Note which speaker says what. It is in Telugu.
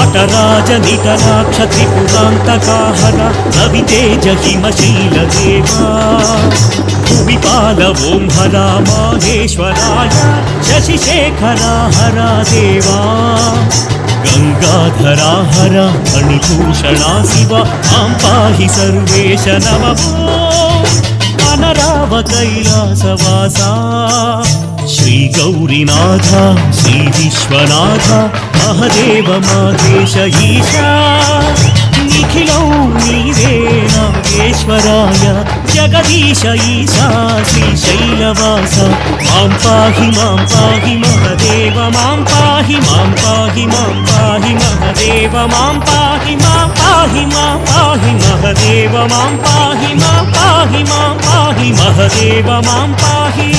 Speaker 1: నటరాజ నిటలాక్ష త్రిపురాంతకాహర రవితేజ హిమశీలదేవా భువిపాల ఓం హర మాహేశ్వరాయ శశిశేఖరా హర దేవా గంగాధరా హర మణిభూషణా శివ మాం పాహి సర్వేశ నమః అనరావ కైలాసవాసా శ్రీ గౌరీనాథ శ్రీ విశ్వనాథ మహదేవ మహేశ ఈశా నిఖిలం నీవే నాగేశ్వరాయ జగదీశ ఈశా శ్రీశైలవాస మాం పాహి మహదేవ మాం పాహి మహదేవ మాం పాహి మహదేవ మాం పాహి మహదేవ మాం పాహి